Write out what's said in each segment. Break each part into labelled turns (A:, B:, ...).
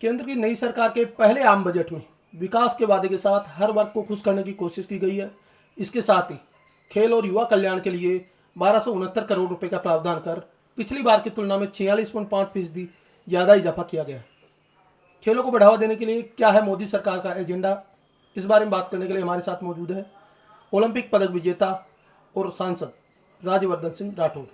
A: केंद्र की नई सरकार के पहले आम बजट में विकास के वादे के साथ हर वर्ग को खुश करने की कोशिश की गई है। इसके साथ ही खेल और युवा कल्याण के लिए 1269 करोड़ रुपए का प्रावधान कर पिछली बार की तुलना में 46.5% ज़्यादा इजाफा किया गया है। खेलों को बढ़ावा देने के लिए क्या है मोदी सरकार का एजेंडा, इस बारे में बात करने के लिए हमारे साथ मौजूद है ओलंपिक पदक विजेता और सांसद राज्यवर्धन सिंह राठौड़।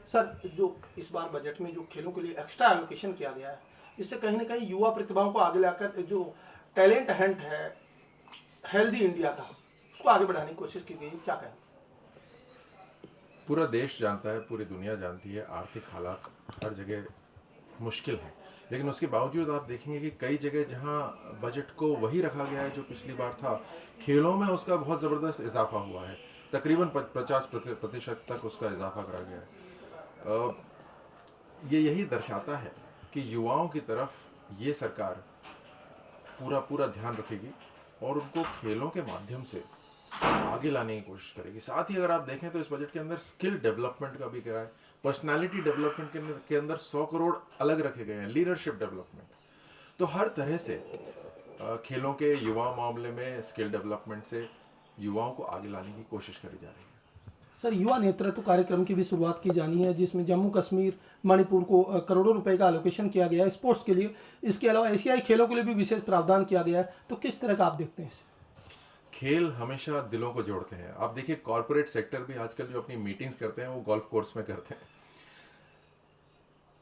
A: सर, जो इस बार बजट में जो खेलों के लिए एक्स्ट्रा एलोकेशन किया गया है, इससे कहीं ना कहीं युवा प्रतिभाओं को आगे लाकर जो टैलेंट हंट है हेल्दी इंडिया का, उसको आगे बढ़ाने की कोशिश की गई है, क्या कहें?
B: पूरा देश जानता है, पूरी दुनिया जानती है, आर्थिक हालात हर जगह मुश्किल है, लेकिन उसके बावजूद आप देखेंगे कि कई जगह जहां बजट को वही रखा गया है जो पिछली बार था, खेलों में उसका बहुत ज़बरदस्त इजाफा हुआ है। तकरीबन 50% तक उसका इजाफा करा गया है। ये यही दर्शाता है कि युवाओं की तरफ ये सरकार पूरा पूरा ध्यान रखेगी और उनको खेलों के माध्यम से आगे लाने की कोशिश करेगी। साथ ही अगर आप देखें तो इस बजट के अंदर स्किल डेवलपमेंट का भी करा है, पर्सनालिटी डेवलपमेंट के अंदर 100 करोड़ अलग रखे गए हैं, लीडरशिप डेवलपमेंट। तो हर तरह से खेलों के युवा मामले में स्किल डेवलपमेंट से युवाओं को आगे लाने की कोशिश करी जा रही है।
A: सर, युवा नेतृत्व कार्यक्रम की भी शुरुआत की जानी है, जिसमें जम्मू कश्मीर मणिपुर को करोड़ों रुपए का एलोकेशन किया गया है स्पोर्ट्स के लिए। इसके अलावा एशियाई खेलों के लिए भी विशेष प्रावधान किया गया है। तो किस तरह का आप देखते हैं इसे?
B: खेल हमेशा दिलों को जोड़ते हैं। आप देखिए कॉर्पोरेट सेक्टर भी आजकल जो अपनी मीटिंग्स करते हैं वो गोल्फ कोर्स में करते हैं।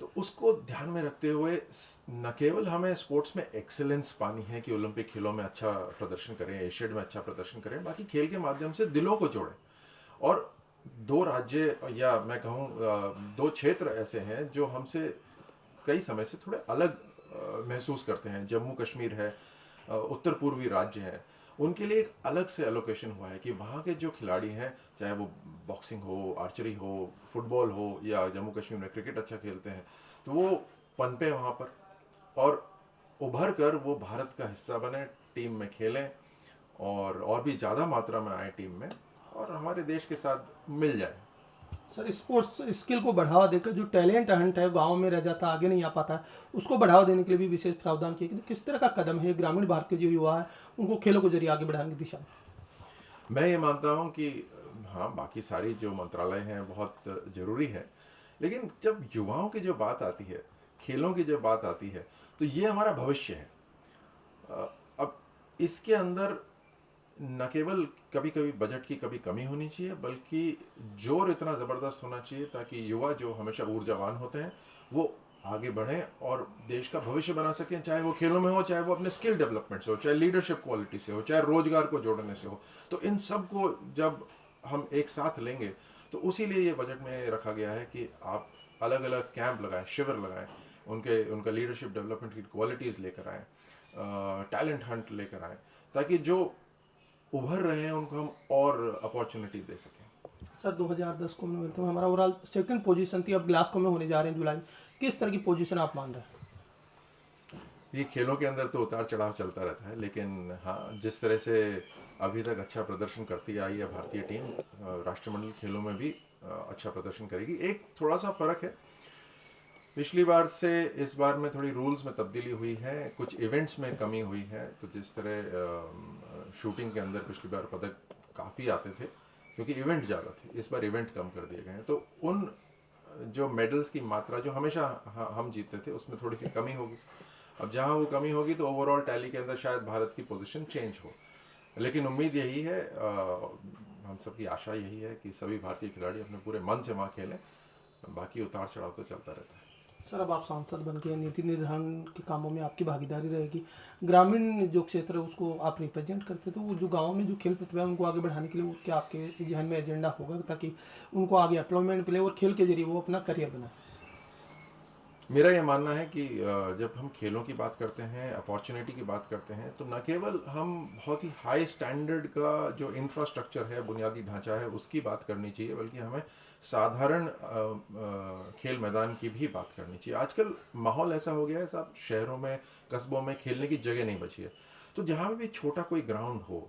B: तो उसको ध्यान में रखते हुए न केवल हमें स्पोर्ट्स में एक्सेलेंस पानी है कि ओलंपिक खेलों में अच्छा प्रदर्शन करें, एशियड में अच्छा प्रदर्शन करें, बाकी खेल के माध्यम से दिलों को जोड़ें। और दो राज्य या मैं कहूँ दो क्षेत्र ऐसे हैं जो हमसे कई समय से थोड़े अलग महसूस करते हैं। जम्मू कश्मीर है, उत्तर पूर्वी राज्य हैं, उनके लिए एक अलग से एलोकेशन हुआ है कि वहाँ के जो खिलाड़ी हैं, चाहे वो बॉक्सिंग हो, आर्चरी हो, फुटबॉल हो, या जम्मू कश्मीर में क्रिकेट अच्छा खेलते हैं, तो वो पनपे वहाँ पर और उभर कर वो भारत का हिस्सा बने, टीम में खेलें और भी ज़्यादा मात्रा में आए टीम में और हमारे देश के साथ मिल जाए।
A: सर, स्पोर्ट्स स्किल को बढ़ावा देकर जो टैलेंट हंट है, गांव में रह जाता, आगे नहीं आ पाता, उसको बढ़ावा देने के लिए भी विशेष प्रावधान किए गए। किस तरह का कदम है ग्रामीण भारत के जो युवा है उनको खेलों के जरिए आगे बढ़ाने की दिशा में?
B: मैं ये मानता हूँ कि हाँ, बाकी सारी जो मंत्रालय हैं बहुत ज़रूरी है, लेकिन जब युवाओं की जो बात आती है, खेलों की जब बात आती है, तो ये हमारा भविष्य है। अब इसके अंदर न केवल कभी कभी बजट की कभी कमी होनी चाहिए, बल्कि जोर इतना ज़बरदस्त होना चाहिए ताकि युवा जो हमेशा ऊर्जावान होते हैं वो आगे बढ़ें और देश का भविष्य बना सकें, चाहे वो खेलों में हो, चाहे वो अपने स्किल डेवलपमेंट से हो, चाहे लीडरशिप क्वालिटी से हो, चाहे रोजगार को जोड़ने से हो। तो इन सब को जब हम एक साथ लेंगे तो उसी लिए ये बजट में रखा गया है कि आप अलग अलग कैंप लगाएं, शिविर लगाएं, उनका लीडरशिप डेवलपमेंट की क्वालिटीज़ लेकर आएँ, टैलेंट हंट लेकर आएँ, ताकि जो उभर रहे हैं उनको हम और अपॉर्चुनिटी दे सकें।
A: सर, 2010 कॉमनवेल्थ में हमारा ओवरऑल सेकंड पोजीशन थी, अब ग्लासगो में होने जा रहे हैं जुलाई में। किस तरह की पोजीशन आप मान रहे हैं?
B: ये खेलों के अंदर तो उतार चढ़ाव चलता रहता है, लेकिन हाँ, जिस तरह से अभी तक अच्छा प्रदर्शन करती आई है भारतीय टीम, राष्ट्रमंडल खेलों में भी अच्छा प्रदर्शन करेगी। एक थोड़ा सा फर्क है, पिछली बार से इस बार में थोड़ी रूल्स में तब्दीली हुई है, कुछ इवेंट्स में कमी हुई है। तो जिस तरह शूटिंग के अंदर पिछली बार पदक काफ़ी आते थे क्योंकि इवेंट ज़्यादा थे, इस बार इवेंट कम कर दिए गए हैं। तो उन जो मेडल्स की मात्रा जो हमेशा हम जीतते थे उसमें थोड़ी सी कमी होगी। अब जहाँ वो कमी होगी तो ओवरऑल टैली के अंदर शायद भारत की पोजीशन चेंज हो, लेकिन उम्मीद यही है, हम सबकी आशा यही है कि सभी भारतीय खिलाड़ी अपने पूरे मन से वहाँ खेलें। बाकी उतार चढ़ाव तो चलता रहता है।
A: सर, अब आप सांसद बन के नीति निर्धारण के कामों में आपकी भागीदारी रहेगी। ग्रामीण जो क्षेत्र है उसको आप रिप्रेजेंट करते, तो वो जो गाँव में जो खेल प्रतिभा है उनको आगे बढ़ाने के लिए क्या आपके जहन में एजेंडा होगा ताकि उनको आगे एम्प्लॉयमेंट मिले और खेल के जरिए वो अपना करियर बनाए?
B: मेरा ये मानना है कि जब हम खेलों की बात करते हैं, अपॉर्चुनिटी की बात करते हैं, तो न केवल हम बहुत ही हाई स्टैंडर्ड का जो इंफ्रास्ट्रक्चर है, बुनियादी ढांचा है, उसकी बात करनी चाहिए, बल्कि हमें साधारण खेल मैदान की भी बात करनी चाहिए। आजकल माहौल ऐसा हो गया है साहब, शहरों में, कस्बों में खेलने की जगह नहीं बची है। तो जहाँ भी छोटा कोई ग्राउंड हो,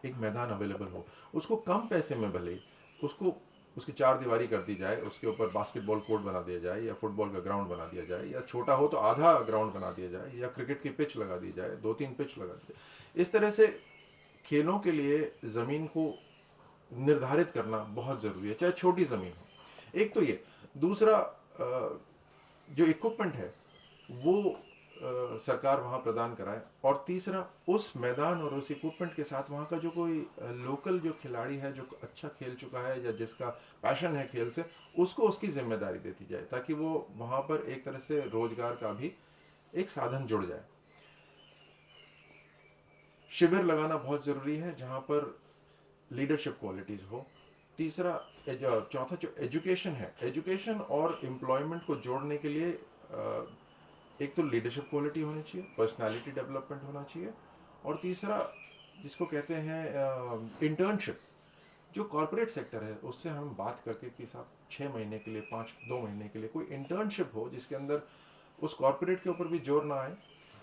B: एक मैदान अवेलेबल हो, उसको कम पैसे में भले ही उसको उसकी चार दीवारी कर दी जाए, उसके ऊपर बास्केटबॉल कोर्ट बना दिया जाए या फुटबॉल का ग्राउंड बना दिया जाए, या छोटा हो तो आधा ग्राउंड बना दिया जाए, या क्रिकेट की पिच लगा दी जाए, 2-3 पिच लगा दी जाए। इस तरह से खेलों के लिए ज़मीन को निर्धारित करना बहुत ज़रूरी है, चाहे छोटी ज़मीन हो। एक तो ये, दूसरा जो इक्विपमेंट है वो सरकार वहाँ प्रदान कराए, और तीसरा उस मैदान और उस इक्विपमेंट के साथ वहाँ का जो कोई लोकल जो खिलाड़ी है जो अच्छा खेल चुका है या जिसका पैशन है खेल से, उसको उसकी जिम्मेदारी देती जाए, ताकि वो वहाँ पर एक तरह से रोजगार का भी एक साधन जुड़ जाए। शिविर लगाना बहुत ज़रूरी है जहाँ पर लीडरशिप क्वालिटीज़ हो। तीसरा चौथा जो एजुकेशन है, एजुकेशन और एम्प्लॉयमेंट को जोड़ने के लिए एक तो लीडरशिप क्वालिटी होनी चाहिए, पर्सनालिटी डेवलपमेंट होना चाहिए, और तीसरा जिसको कहते हैं इंटर्नशिप। जो कॉर्पोरेट सेक्टर है उससे हम बात करके कि साहब 6 महीने के लिए 2 महीने के लिए कोई इंटर्नशिप हो जिसके अंदर उस कॉर्पोरेट के ऊपर भी जोर ना आए,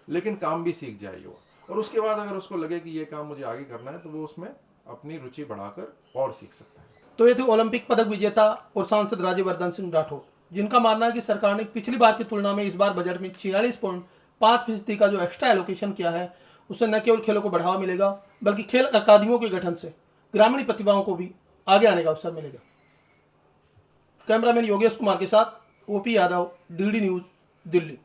B: लेकिन काम भी सीख जाए युवा, और उसके बाद अगर उसको लगे कि ये काम मुझे आगे करना है तो वो उसमें अपनी रुचि बढ़ाकर और सीख सकता है।
A: तो ये थे ओलंपिक पदक विजेता और सांसद राज्यवर्धन सिंह राठौर, जिनका मानना है कि सरकार ने पिछली बार की तुलना में इस बार बजट में 46.5% का जो एक्स्ट्रा एलोकेशन किया है, उससे न केवल खेलों को बढ़ावा मिलेगा बल्कि खेल अकादमियों के गठन से ग्रामीण प्रतिभाओं को भी आगे आने का अवसर मिलेगा। कैमरामैन योगेश कुमार के साथ OP Yadav, DD news, Delhi.